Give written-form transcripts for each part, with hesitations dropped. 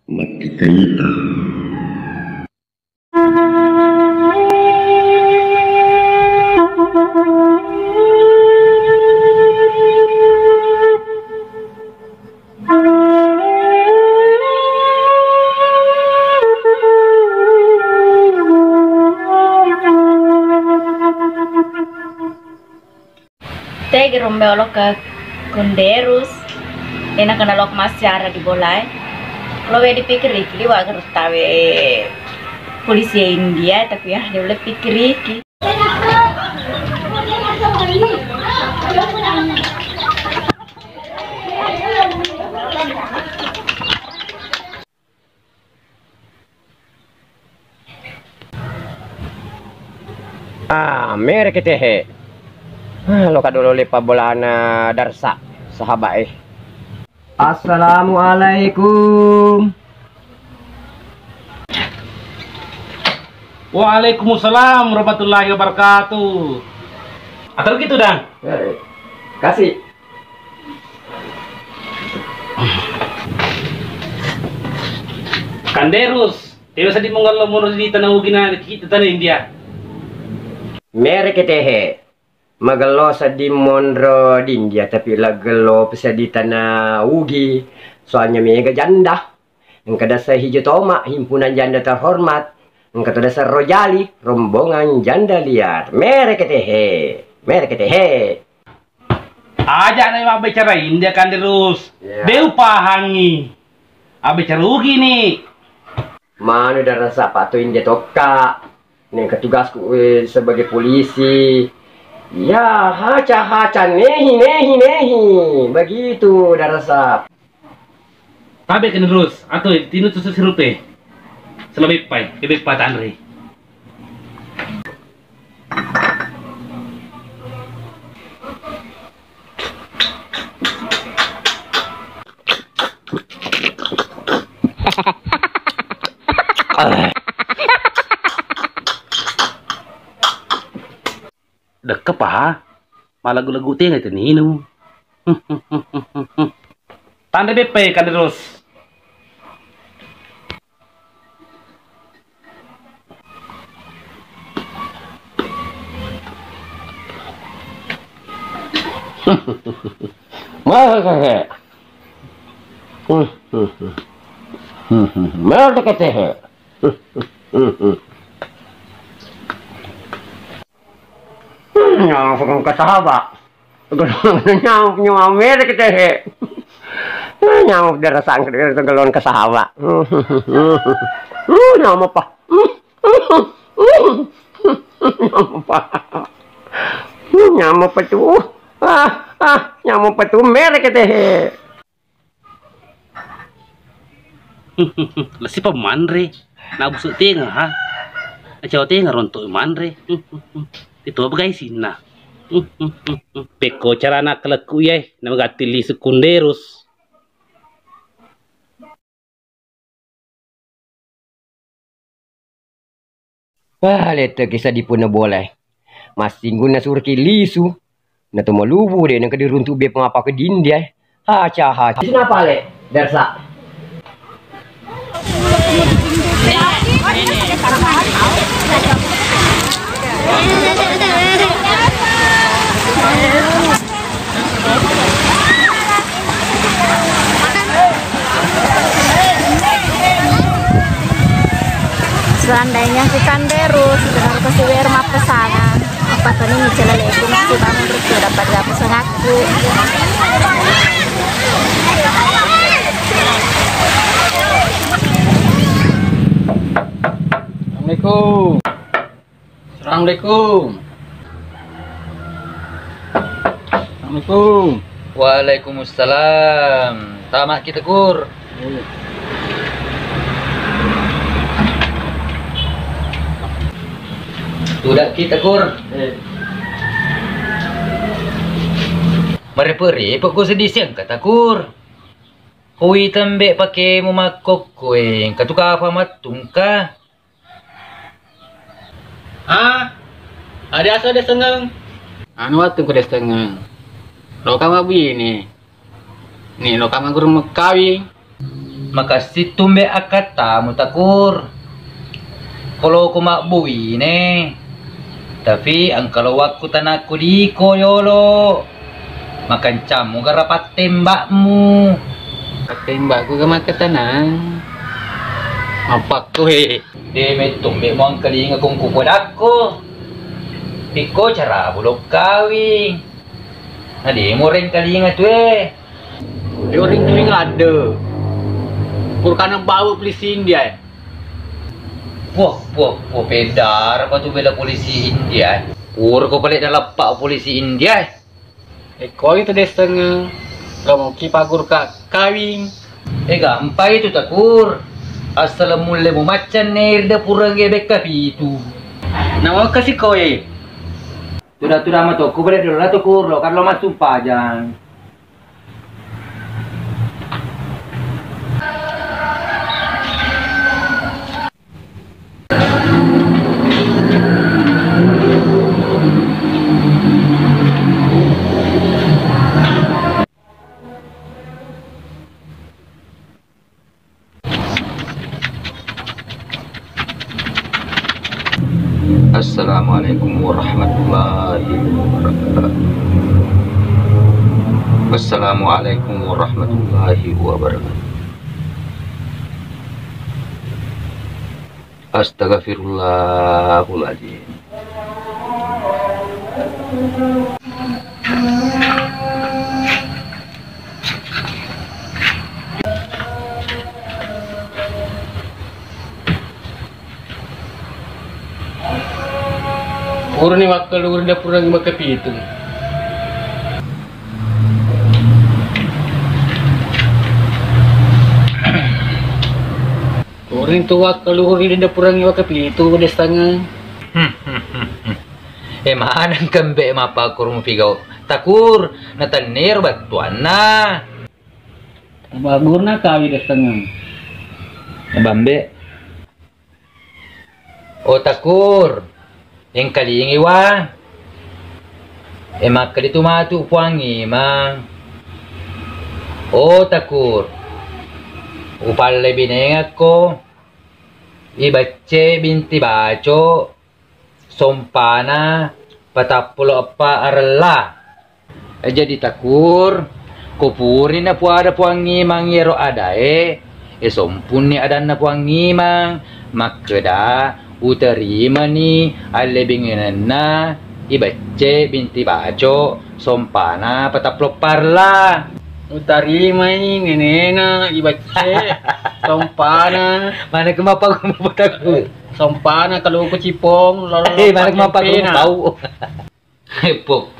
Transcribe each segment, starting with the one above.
Makikaita. Tegi rombelo ke Kunderus, enak kena lok masyara di bolai. Kalau dipikir iki wajar tahu polisi India, tapi ya dia boleh pikir iki. Mereka teh. Lo kadolo lepa bolana darsa sahabat Assalamualaikum. Waalaikumsalam warahmatullahi wabarakatuh. Atau gitu dan? Kasih. Kanderus, tidak usah dimongol murus di tanah ugina kita tanah India. Mereka teh. Magalo sa di Monro di India tapi lagalo sa di tanah Ugi soalnya mega janda yang kada sa hijau toma himpunan janda terhormat yang kada sa Rojali rombongan janda liar mereka teh Aja na yung bicara India Kanderus Deu pahangi bicara Ugi nih mana udah rasa patu India toka yang ketugasku sebagai polisi. Ya, haca nehi begitu darasa. Tapi kan terus atau tinu tuh serupe selebih pai bebek patanri. Dekep malah lagu-lagu teh itu ninu. Tanda BP kan terus. Mereka teh. Nyamuk ke sahabat, nyamuk mereka teh, nyamuk darasa angker gelon ke sahabat, nyamuk apa, nyamuk apa tuh, nyamuk apa tuh mereka teh, Lasi pemandre, nabusuk tengah ha, aja tengah rontok mandre. Itu apa guys nah peko cara nak keleku ya nama gatili sekunderus letak kisah di puna boleh masih guna surki lisu na to malubu deh nang kadiruntu be pengapa ke dindia haca kenapa le darsa Seandainya si Kanderus dengan kasih rumah pesanan apa tadi misalnya lagi si bangun terus dapat pesan aku. Assalamualaikum. Assalamualaikum. Waalaikumsalam. Tamak kita kur. Tudak kita kur. Mereperi pokok sedih siang kata kur. Hui tambe pakai mumakok kue. Katuka apa matungka. Ada asal dia sengang. Anu waktu ku dia sengang. Lo kamu begini. Nih lo kamu guru mekawi. makasih tumbe akatamu takur. Kalau ko makbui ne. Tapi ang kalawak ko tanako di ko yolo. Makan camu garapat tembakmu. Tembak ko gamat tanang. Apa ko Deme tumbe mo ang kalinga kong kukudak ko. Iko cara bulog kawing. Nadi mo rin kalinga tu Dia orang tu yang ada. Kurang bawa polisi India. Wah, pedar apa tu bela polisi India. Ko balik dalam pak polisi India. Kau itu dia setengah. Kalau mau kipagur kak kawing. Gampang itu takur. Asal mula mo macan ner da purang gebek kapi itu. Nama kasih kau Tudah mah tu, ko balik dulu lah takur lo. Kan lo masuk pajang. Assalamualaikum warahmatullahi wabarakatuh. Wassalamualaikum warahmatullahi wabarakatuh. Astaghfirullahaladzim. Orang ni wakil orang dah purang makapi itu. Orang tu wakil orang dah purang makapi itu dia setengah. Mana kembek mapa kurung pigau. Takur natanir batuan na. Bagur na kawi dia setengah. Bambe. Oh takur. Yang kali yang iwa. Emak kali tu matu puangi mang. Oh takur. Upal lebih nengak ko. Ibace binti baco. Sompana. Patapulo apa arla. Jadi takur. Kupurin na puada puangi mang yero ada sompun ni ada na puangi mang. Makeda. Uterima ni alebingan na ibace binti baco sompana pataploparla. Utarima ni nenena ibace sompana. Mana kemapa kamu padaku? Sompana kalau aku cipong lolo. Mana kemapa kamu tahu? Pop.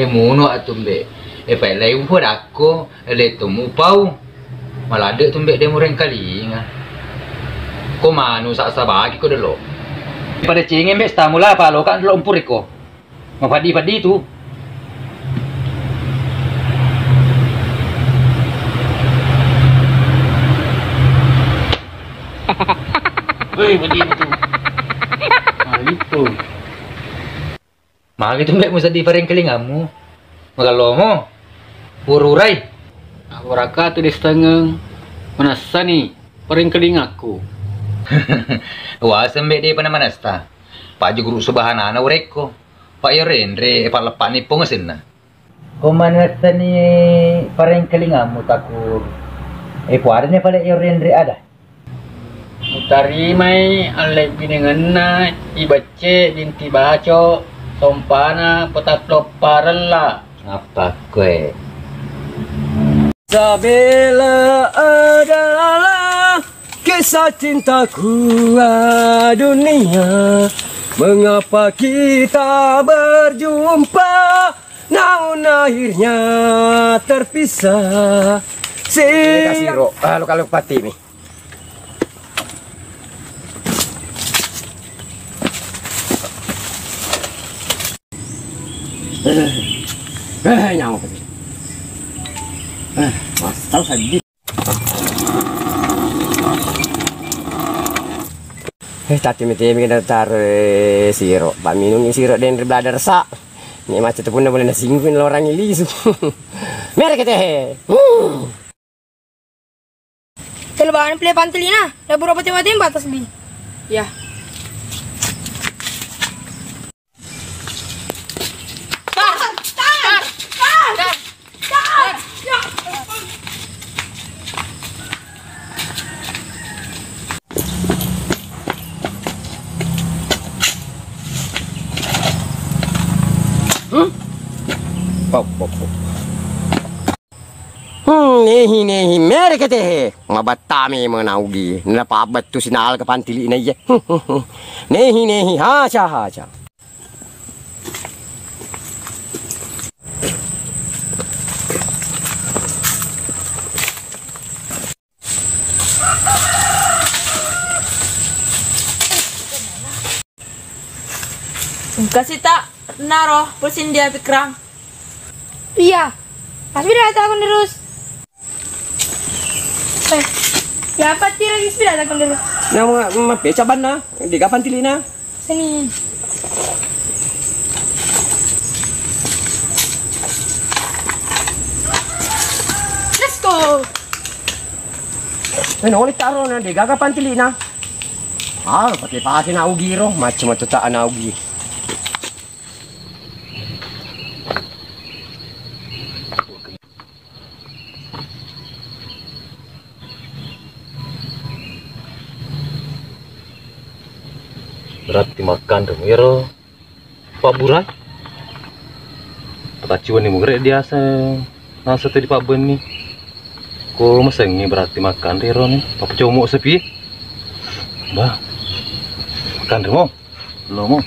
Muno atumbe. Pai lai umur aku le temu pau. Malade tumbe demo reng kali nga. Ko manu sa bagi ko dulu. Pada cingin bes tamula apa lo kan lo umpur ko. Mapadi tu. Hei, padi itu. Itu. Magi tu mbek musa di pareng kelingamu. Magalo mo. Pururai. Waraka tu di setengah. Manasa ni pareng kelingaku. Wah, sembe dia mana sta. Pak guru subahana na ureko. Pak Yorendre pak lepak ni pongesin na. Komana ni pareng kelingamu takur. Puada ni pada Yorendre ada. Utarimai alek binengan na ibace binti baco sompana pataploparla. Apa kue? Sabila adalah kisah cintaku dunia. Mengapa kita berjumpa namun akhirnya terpisah. Kasih ro, kalau pati nih. Nyawa pati. Mas tahu saja. Tati meti kita taruh sirop. Pak minum sirop dan beladar sa. Ni macam tu pun boleh nasingguin orang ini. Mereka teh. Telebahan play pantelina. La berapa tim batas bi. Ya. Nehi mere kete he mabatame menaugi na pabat tu sinal ke pantili na ye nehi ha cha Kasih tak naro pulsin dia pikrang. Iya. Asbi datang terus. Ya apa tira isbi datang terus. na mga pecaban na di ka pantili na Sini. Let's go. ano ulit taro na di ka pantili na pati na ugi ro macam matutaan na ugi. Berarti makan dong iro Pak Burai Patacuan ni mugre dia nasa tadi Pak Ben ni ko masengi berarti makan iro ni Pak Comok sepi bah makan dong lo mo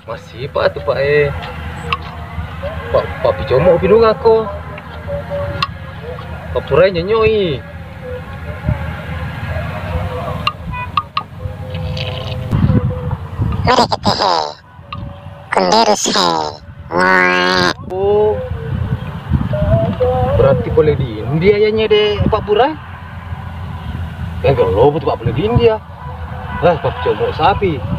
masih Pak tu Pak Pak Picomok pinung aku Pak Purai nyonyoi oh berarti boleh di India ya deh Pak Purai kalau betul Pak boleh di India Pak Picomok sapi